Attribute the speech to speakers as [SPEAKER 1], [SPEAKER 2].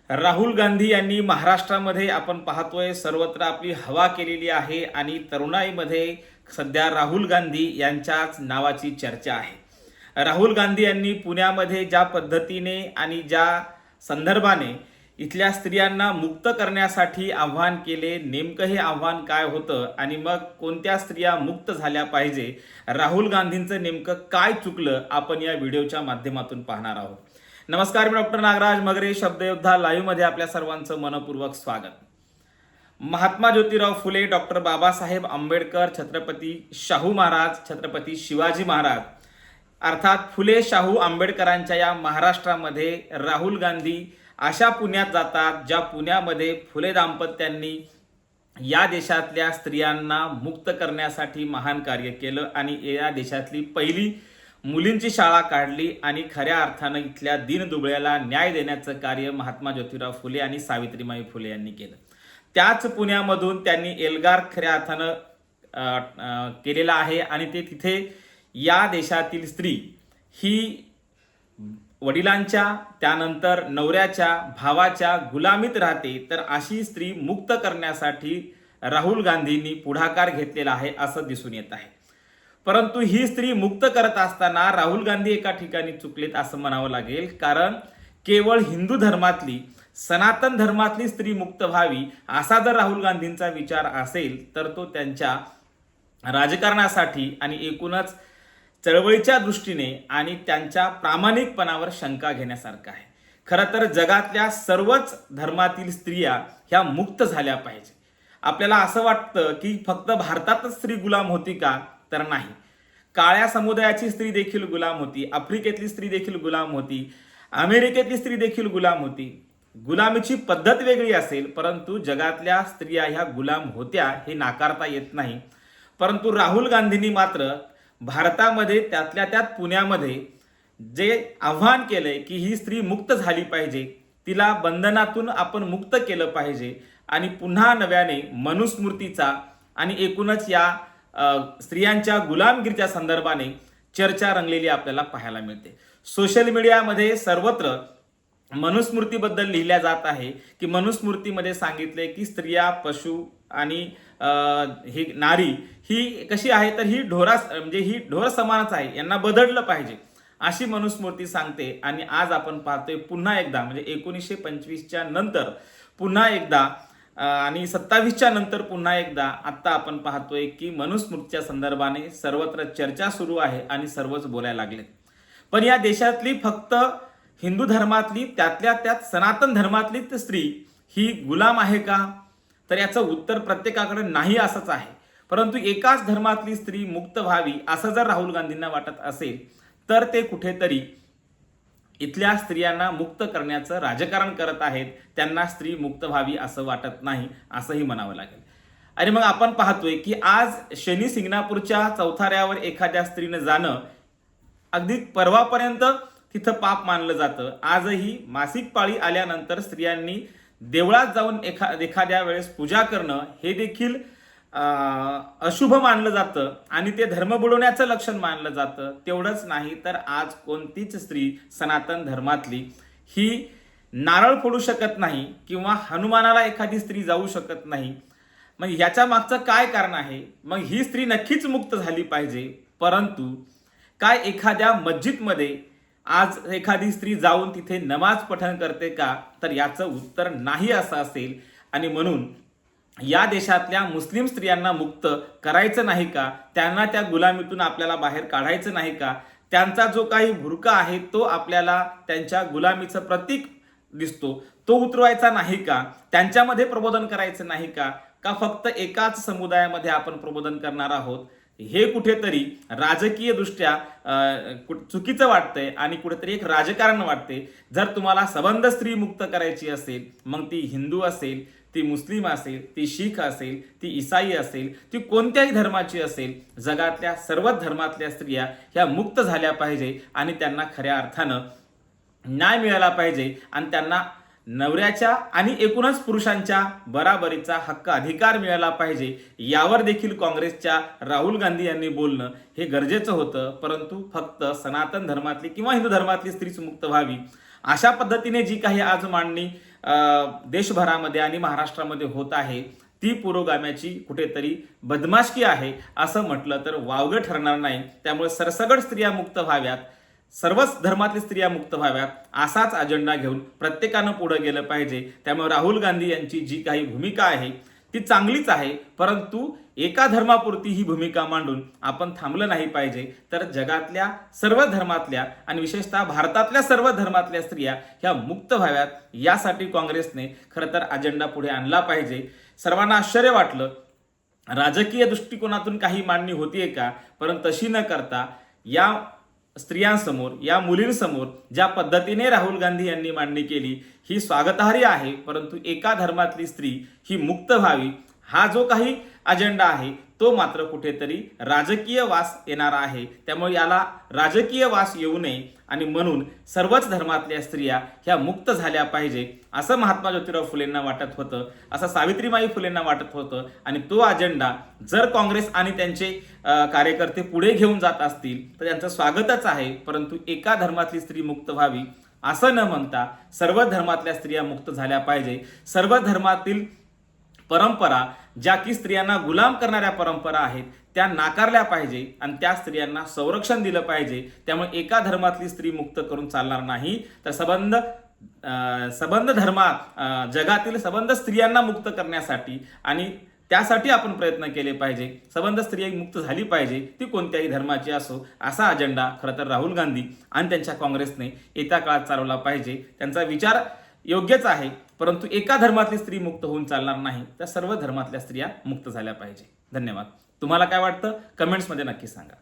[SPEAKER 1] राहुल गांधी यांनी महाराष्ट्रामध्ये आपण पाहतोय सर्वत्र आपली हवा केलेली आहे आणि तरुणाईमध्ये सध्या राहुल गांधी यांच्याच नावाची चर्चा आहे। राहुल गांधी यांनी पुण्यामध्ये ज्या पद्धतीने आणि ज्या संदर्भाने इथल्या स्त्रियांना मुक्त करण्यासाठी आव्हान केले, नेमकं हे आव्हान काय होतं आणि मग कोणत्या स्त्रिया मुक्त झाल्या पाहिजे, राहुल गांधींचं नेमकं काय चुकलं, आपण या व्हिडिओच्या माध्यमातून पाहणार आहोत। नमस्कार, मी डॉक्टर नागराज मगरे, शब्दयोद्धा लाईव्ह मध्ये आपल्या सर्वांचं मनपूर्वक स्वागत। महात्मा ज्योतिराव फुले, डॉक्टर बाबासाहेब आंबेडकर, छत्रपती शाहू महाराज, छत्रपती शिवाजी महाराज अर्थात फुले शाहू आंबेडकरांच्या या महाराष्ट्रामध्ये राहुल गांधी अशा पुण्यात जातात ज्या पुण्यामध्ये फुले दाम्पत्यांनी या देशातल्या स्त्रियांना मुक्त करण्यासाठी महान कार्य केलं आणि या देशातली पहिली मुलींची शाळा काढली आणि खऱ्या अर्थानं इथल्या दीनदुबळ्याला न्याय देण्याचं कार्य महात्मा ज्योतिराव फुले आणि सावित्रीबाई फुले यांनी केलं। त्याच पुण्यामधून त्यांनी एल्गार खऱ्या अर्थानं केलेला आहे आणि ते तिथे या देशातील स्त्री ही वडिलांच्या त्यानंतर नवऱ्याच्या भावाच्या गुलामीत राहते, तर अशी स्त्री मुक्त करण्यासाठी राहुल गांधींनी पुढाकार घेतलेला आहे असं दिसून येत आहे। परंतु ही स्त्री मुक्त करत असताना राहुल गांधी एका ठिकाणी चुकलेत असं म्हणावं लागेल, कारण केवळ हिंदू धर्मातली सनातन धर्मातली स्त्री मुक्त व्हावी असा जर राहुल गांधींचा विचार असेल तर तो त्यांच्या राजकारणासाठी आणि एकूणच चळवळीच्या दृष्टीने आणि त्यांच्या प्रामाणिकपणावर शंका घेण्यासारखा आहे। खरं तर जगातल्या सर्वच धर्मातील स्त्रिया ह्या मुक्त झाल्या पाहिजे। आपल्याला असं वाटतं की फक्त भारतातच स्त्री गुलाम होती का, तर नाही। काळ्या समुदायाची स्त्री देखील गुलाम होती, आफ्रिकेतली स्त्री देखील गुलाम होती, अमेरिकेतली स्त्री देखील गुलाम होती। गुलामीची पद्धत वेगळी असेल परंतु जगातल्या स्त्रिया ह्या गुलाम होत्या हे नाकारता येत नाही। परंतु राहुल गांधींनी मात्र भारतामध्ये त्यातल्या त्यात पुण्यामध्ये जे आव्हान केलंय की ही स्त्री मुक्त झाली पाहिजे, तिला बंधनातून आपण मुक्त केलं पाहिजे आणि पुन्हा नव्याने मनुस्मृतीचा आणि एकूणच या स्त्रियांच्या गुलामगिरीच्या संदर्भाने चर्चा रंगलेली आपल्याला पाहायला मिळते। सोशल मीडियामध्ये सर्वत्र मनुस्मृतीबद्दल लिहिल्या जात आहे की मनुस्मृतीमध्ये सांगितले की स्त्रिया, पशु आणि ही नारी ही कशी आहे, तर ही ही ढोर समानच आहे, यांना बदललं पाहिजे अशी मनुस्मृती सांगते। आणि आज आपण पाहतोय पुन्हा एकदा म्हणजे 1925च्या नंतर पुन्हा एकदा आणि 27च्या नंतर पुन्हा एकदा आता आपण पाहतोय की मनुस्मृतीच्या संदर्भाने सर्वत्र चर्चा सुरू आहे आणि सर्वच बोलायला लागले। पण या देशातली फक्त हिंदू धर्मातली त्यातल्या त्यात सनातन धर्मातली स्त्री ही गुलाम आहे का, तर याचं उत्तर प्रत्येकाकडे नाही असंच आहे। परंतु एकाच धर्मातली स्त्री मुक्त व्हावी असं जर राहुल गांधींना वाटत असेल तर ते कुठेतरी इथल्या स्त्रियांना मुक्त करण्याचं राजकारण करत आहेत, त्यांना स्त्री मुक्त व्हावी असं वाटत नाही असंही म्हणावं लागेल। आणि मग आपण पाहतोय की आज शनी शिंगणापूरच्या चौथाऱ्यावर एखाद्या स्त्रीनं जाणं अगदी परवापर्यंत तिथं पाप मानलं जातं। आजही मासिक पाळी आल्यानंतर स्त्रियांनी देवळात जाऊन एखाद्या वेळेस पूजा करणं हे देखील अशुभ मानलं जातं आणि ते धर्म बुडवण्याचं लक्षण मानलं जातं। तेवढंच नाही तर आज कोणतीच स्त्री सनातन धर्मातली ही नारळ फोडू शकत नाही किंवा हनुमानाला एखादी स्त्री जाऊ शकत नाही। मग याच्या मागचं काय कारण आहे? मग ही स्त्री नक्कीच मुक्त झाली पाहिजे, परंतु काय एखाद्या मस्जिदमध्ये आज एखादी स्त्री जाऊन तिथे नमाज पठण करते का, तर याचं उत्तर नाही असं असेल। आणि म्हणून या देशातल्या मुस्लिम स्त्रियांना मुक्त करायचं नाही का, त्यांना त्या गुलामीतून आपल्याला बाहेर काढायचं नाही का, त्यांचा जो काही भुरका आहे तो आपल्याला त्यांच्या गुलामीचं प्रतीक दिसतो तो उतरवायचा नाही का, त्यांच्यामध्ये प्रबोधन करायचं नाही का, का फक्त एकाच समुदायामध्ये आपण प्रबोधन करणार आहोत, हे कुठेतरी राजकीय दृष्ट्या चुकीचं वाटतंय आणि कुठेतरी एक राजकारण वाटते। जर तुम्हाला सबंध स्त्री मुक्त करायची असेल मग ती हिंदू असेल, ती मुस्लिम असेल, ती शीख असेल, ती ईसाई असेल, ती कोणत्याही धर्माची असेल, जगातल्या सर्वच धर्मातल्या स्त्रिया ह्या मुक्त झाल्या पाहिजे आणि त्यांना खऱ्या अर्थानं न्याय मिळाला पाहिजे आणि त्यांना नवऱ्याच्या आणि एकूणच पुरुषांच्या बराबरीचा हक्क अधिकार मिळाला पाहिजे। यावर देखील काँग्रेसच्या राहुल गांधी यांनी बोलणं हे गरजेचं होतं। परंतु फक्त सनातन धर्मातली किंवा हिंदू धर्मातली स्त्रीच मुक्त व्हावी अशा पद्धतीने जी काही आज मांडणी देशभरामध्ये आणि महाराष्ट्रामध्ये होत आहे ती पुरोगाम्याची कुठेतरी बदमाशकी आहे असं म्हटलं तर वावगं ठरणार नाही. त्यामुळे सरसकट स्त्रिया मुक्त व्हाव्यात, सर्वच धर्मातल्या स्त्रिया मुक्त व्हाव्यात असाच अजेंडा घेऊन प्रत्येकानं पुढे गेलं पाहिजे. त्यामुळे राहुल गांधी यांची जी काही भूमिका आहे ती चांगलीच आहे, परंतु एका धर्मापुरती ही भूमिका मांडून आपण थांबलं नाही पाहिजे. तर जगातल्या सर्व धर्मातल्या आणि विशेषतः भारतातल्या सर्व धर्मातल्या स्त्रिया ह्या मुक्त व्हाव्यात यासाठी काँग्रेसने खरं तर अजेंडा पुढे आणला पाहिजे. सर्वांना आश्चर्य वाटलं, राजकीय दृष्टिकोनातून काही मांडणी होतीये का, परंतु तशी न करता या स्त्रियांसमोर, या मुलींसमोर ज्या पद्धतीने राहुल गांधी यांनी मांडणी केली ही स्वागतार्ह आहे. परंतु एका धर्मातली स्त्री ही मुक्त व्हावी हा जो काही अजेंडा आहे तो मात्र कुठेतरी राजकीय वास येणारा आहे. त्यामुळे याला राजकीय वास येऊ नये आणि म्हणून सर्वच धर्मातल्या स्त्रिया ह्या मुक्त झाल्या पाहिजे असं महात्मा ज्योतिराव फुलेंना वाटत होतं, असं सावित्रीबाई फुलेंना वाटत होतं. आणि तो अजेंडा जर काँग्रेस आणि त्यांचे कार्यकर्ते पुढे घेऊन जात असतील तर त्यांचं स्वागतच आहे. परंतु एका धर्मातली स्त्री मुक्त व्हावी असं न म्हणता सर्व धर्मातल्या स्त्रिया मुक्त झाल्या पाहिजे. सर्व धर्मातील परंपरा ज्या की स्त्रियांना गुलाम करणाऱ्या परंपरा आहेत त्या नाकारल्या पाहिजे आणि त्या स्त्रियांना संरक्षण दिलं पाहिजे. त्यामुळे एका धर्मातली स्त्री मुक्त करून चालणार नाही, तर सबंध धर्मात जगातील सबंध स्त्रियांना मुक्त करण्यासाठी आणि त्यासाठी आपण प्रयत्न केले पाहिजे. सबंध स्त्री मुक्त झाली पाहिजे, ती कोणत्याही धर्माची असो, असा अजेंडा खरं तर राहुल गांधी आणि त्यांच्या काँग्रेसने येत्या काळात चालवला पाहिजे. त्यांचा विचार योग्यच आहे, परंतु एका धर्मातली स्त्री मुक्त होऊन चालणार नाही, तर सर्व धर्मातल्या स्त्रिया मुक्त झाल्या पाहिजे. धन्यवाद. तुम्हाला काय वाटतं कमेंट्समध्ये नक्की सांगा.